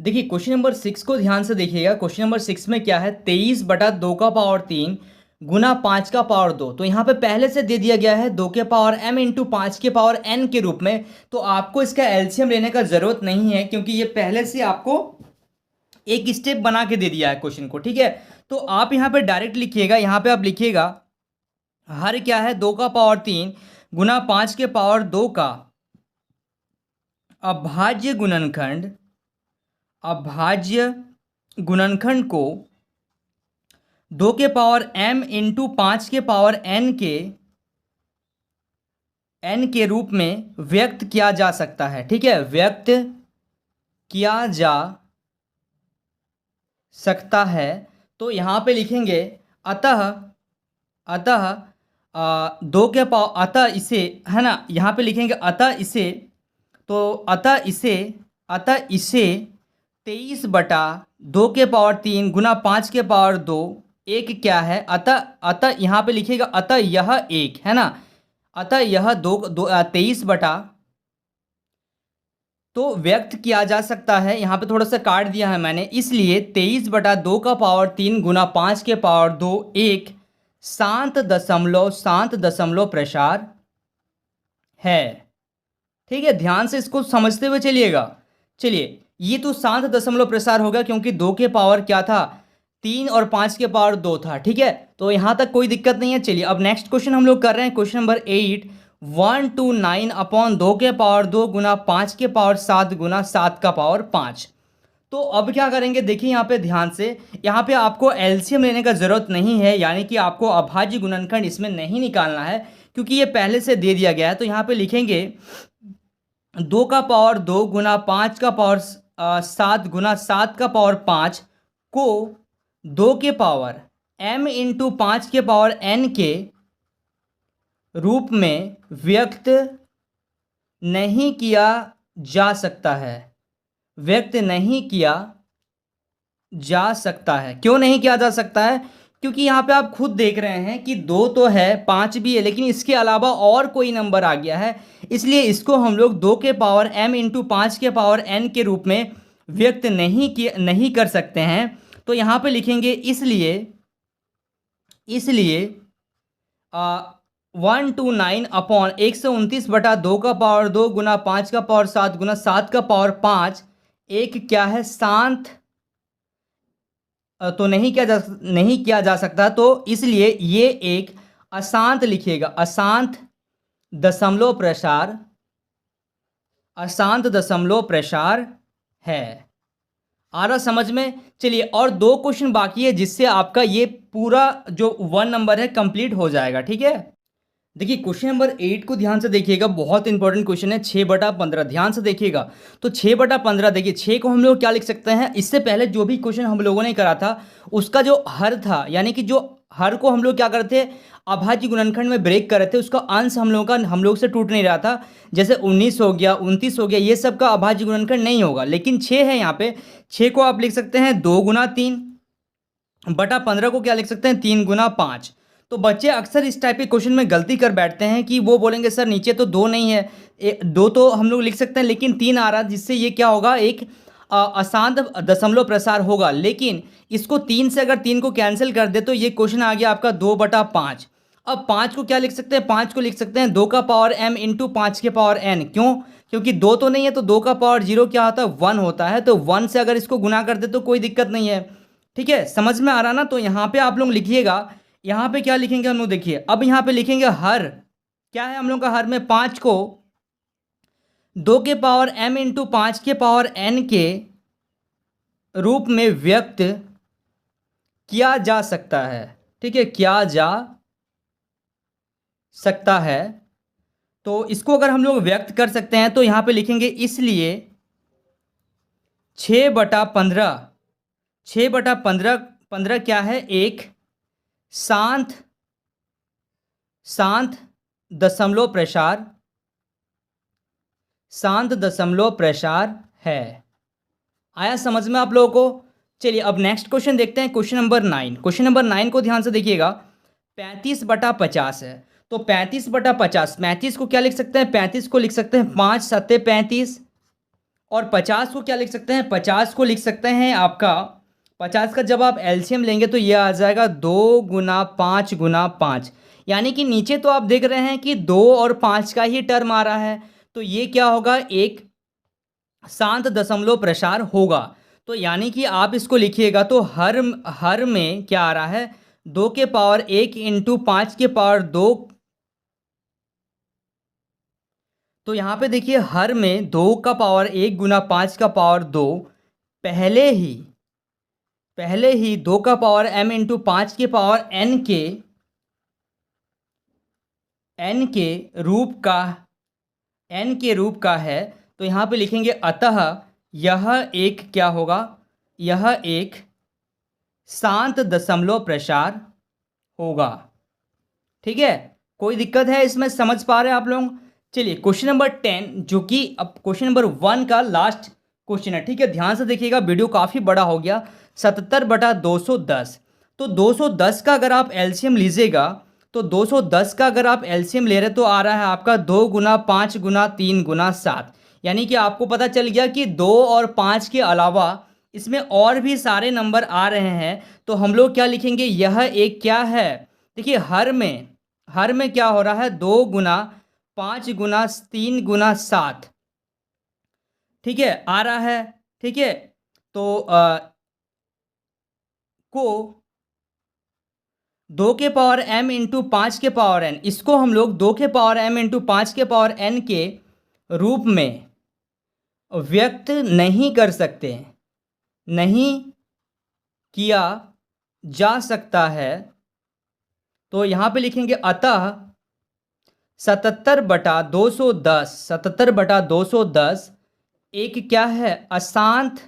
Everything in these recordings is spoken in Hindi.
देखिए क्वेश्चन नंबर 6 को ध्यान से देखिएगा। क्वेश्चन नंबर 6 में क्या है, 23/2 का पावर 3 गुना 5 का पावर 2। तो यहाँ पे पहले से दे दिया गया है 2 के पावर m इंटू 5 के पावर n के रूप में। तो आपको इसका एलसीएम लेने का जरूरत नहीं है, क्योंकि ये पहले से आपको एक स्टेप बना के दे दिया है क्वेश्चन को। ठीक है, तो आप यहाँ पे डायरेक्ट लिखिएगा। यहाँ पे आप लिखिएगा हर क्या है 2 का पावर 3 गुना 5 के पावर 2 का अभाज्य गुणनखंड, अभाज्य गुणनखंड को 2 के पावर m इंटू 5 के पावर n के रूप में व्यक्त किया जा सकता है। ठीक है, व्यक्त किया जा सकता है। तो यहाँ पे लिखेंगे अतः, अतः 2 के पावर, अतः इसे, है ना, यहाँ पे लिखेंगे अतः इसे, तो अतः इसे 23/2 के पावर 3 गुना 5 के पावर 2 एक क्या है, अतः यहाँ पे लिखिएगा अतः यह एक, है ना, अतः यह 23 बटा, तो व्यक्त किया जा सकता है। यहाँ पे थोड़ा सा काट दिया है मैंने, इसलिए 23/2 का पावर 3 गुना 5 के पावर 2 एक शांत दशमलव प्रसार है। ठीक है, ध्यान से इसको समझते हुए चलिएगा। चलिए, ये तो शांत दशमलव प्रसार होगा, क्योंकि 2 के पावर क्या था 3 और 5 के पावर 2 था। ठीक है, तो यहाँ तक कोई दिक्कत नहीं है। चलिए अब नेक्स्ट क्वेश्चन हम लोग कर रहे हैं, क्वेश्चन नंबर 8, 129/2 के पावर 2 गुना 5 के पावर 7 गुना 7 का पावर 5। तो अब क्या करेंगे, देखिए यहाँ पे ध्यान से, यहाँ पे आपको एलसीएम लेने का जरूरत नहीं है, यानी कि आपको अभाज्य गुणनखंड इसमें नहीं निकालना है, क्योंकि ये पहले से दे दिया गया है। तो यहाँ पे लिखेंगे 2 का पावर 2 गुना 5 का पावर 7 गुना 7 का पावर 5 को 2 के पावर m इंटू 5 के पावर n के रूप में व्यक्त नहीं किया जा सकता है। व्यक्त नहीं किया जा सकता है। क्यों नहीं किया जा सकता है? क्योंकि यहाँ पे आप खुद देख रहे हैं कि 2 तो है, 5 भी है, लेकिन इसके अलावा और कोई नंबर आ गया है, इसलिए इसको हम लोग 2 के पावर m इंटू 5 के पावर n के रूप में व्यक्त नहीं कर सकते हैं। तो यहाँ पे लिखेंगे इसलिए 129/129 का पावर 2 गुना 5 का पावर 7 गुना 7 का पावर 5 एक क्या है शांत, तो नहीं किया जा सकता, तो इसलिए ये एक अशांत लिखिएगा, अशांत दशमलव प्रसार है। आ रहा समझ में? चलिए, और 2 क्वेश्चन बाकी है, जिससे आपका ये पूरा जो 1 नंबर है कंप्लीट हो जाएगा। ठीक है, देखिए क्वेश्चन नंबर 8 को ध्यान से देखिएगा, बहुत इंपॉर्टेंट क्वेश्चन है। 6/15 ध्यान से देखिएगा। तो 6/15, देखिए 6 को हम लोग क्या लिख सकते हैं, इससे पहले जो भी क्वेश्चन हम लोगों ने करा था उसका जो हर था, यानी कि जो हर को हम लोग क्या करते थे, अभाज्य गुणनखंड में ब्रेक कर रहे थे, उसका अंश हम लोग से टूट नहीं रहा था। जैसे 19 हो गया, 29 हो गया, ये सब का अभाज्य गुणनखंड नहीं होगा। लेकिन 6 है यहाँ पे, 6 को आप लिख सकते हैं 2 गुना 3/15 को क्या लिख सकते हैं 3 गुना 5। तो बच्चे अक्सर इस टाइप के क्वेश्चन में गलती कर बैठते हैं कि वो बोलेंगे सर नीचे तो 2 नहीं है, 2 तो हम लोग लिख सकते हैं, लेकिन 3 आ रहा, जिससे ये क्या होगा, एक अशांत दशमलव प्रसार होगा। लेकिन इसको 3 से अगर 3 को कैंसिल कर दे तो ये क्वेश्चन आ गया आपका 2/5। अब 5 को क्या लिख सकते हैं, 5 को लिख सकते हैं 2 का पावर m इंटू 5 के पावर n। क्यों? क्योंकि 2 तो नहीं है, तो 2 का पावर 0 क्या होता है, 1 होता है, तो 1 से अगर इसको गुना कर दे तो कोई दिक्कत नहीं है। ठीक है, समझ में आ रहा ना? तो यहाँ पे आप लोग लिखिएगा, यहाँ पे क्या लिखेंगे हम लोग, देखिए अब यहाँ पे लिखेंगे हर, क्या है हम लोग का हर में 5 को 2 के पावर m इंटू 5 के पावर n के रूप में व्यक्त किया जा सकता है। ठीक है, किया जा सकता है। तो इसको अगर हम लोग व्यक्त कर सकते हैं तो यहाँ पे लिखेंगे इसलिए 6/15 क्या है, एक शांत दशमलव प्रसार है। आया समझ में आप लोगों को? चलिए अब नेक्स्ट क्वेश्चन देखते हैं, क्वेश्चन नंबर 9। क्वेश्चन नंबर 9 को ध्यान से देखिएगा, 35/50 है। तो 35/50, 35 को क्या लिख सकते हैं, 35 को लिख सकते हैं 5 7 35, और 50 को क्या लिख सकते हैं, 50 को लिख सकते हैं आपका, 50 का जब आप एलसीएम लेंगे तो ये आ जाएगा 2 गुना 5 गुना 5। यानी कि नीचे तो आप देख रहे हैं कि 2 और 5 का ही टर्म आ रहा है, तो ये क्या होगा, एक शांत दशमलव प्रसार होगा। तो यानी कि आप इसको लिखिएगा तो हर में क्या आ रहा है, 2 के पावर 1 इंटू 5 के पावर 2। तो यहाँ पे देखिए हर में 2 का पावर 1 गुना 5 का पावर 2, पहले ही 2 का पावर m इंटू 5 के पावर n के रूप का है। तो यहाँ पे लिखेंगे अतः यह एक क्या होगा, यह एक शांत दशमलव प्रसार होगा। ठीक है, कोई दिक्कत है इसमें, समझ पा रहे हैं आप लोग। चलिए क्वेश्चन नंबर 10, जो कि अब क्वेश्चन नंबर 1 का लास्ट क्वेश्चन है। ठीक है, ध्यान से देखिएगा, वीडियो काफ़ी बड़ा हो गया। 77/210, तो 210 का अगर आप एलसीएम लीजिएगा तो 210 का अगर आप एलसीएम ले रहे तो आ रहा है आपका 2 गुना 5 गुना 3 गुना 7। यानी कि आपको पता चल गया कि 2 और 5 के अलावा इसमें और भी सारे नंबर आ रहे हैं। तो हम लोग क्या लिखेंगे, यह एक क्या है, देखिए हर में क्या हो रहा है, 2 गुना 5 गुना 3 गुना 7। ठीक है, आ रहा है। ठीक है, तो को 2 के पावर m इंटू 5 के पावर n, इसको हम लोग 2 के पावर m इंटू 5 के पावर n के रूप में व्यक्त नहीं कर सकते, नहीं किया जा सकता है। तो यहाँ पे लिखेंगे अतः 77/210 एक क्या है, अशांत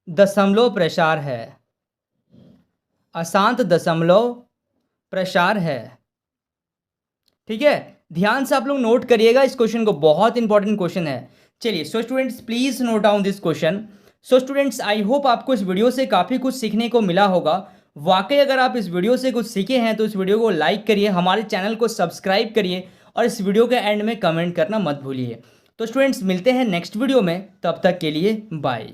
दशमलव प्रसार है, अशांत दशमलव प्रसार है। ठीक है, ध्यान से आप लोग नोट करिएगा इस क्वेश्चन को, बहुत इंपॉर्टेंट क्वेश्चन है। चलिए so students please note down this question. So students I hope आपको इस वीडियो से काफ़ी कुछ सीखने को मिला होगा। वाकई अगर आप इस वीडियो से कुछ सीखे हैं तो इस वीडियो को लाइक करिए, हमारे चैनल को सब्सक्राइब करिए और इस वीडियो के एंड में कमेंट करना मत भूलिए। तो स्टूडेंट्स मिलते हैं नेक्स्ट वीडियो में, तब तक के लिए बाय।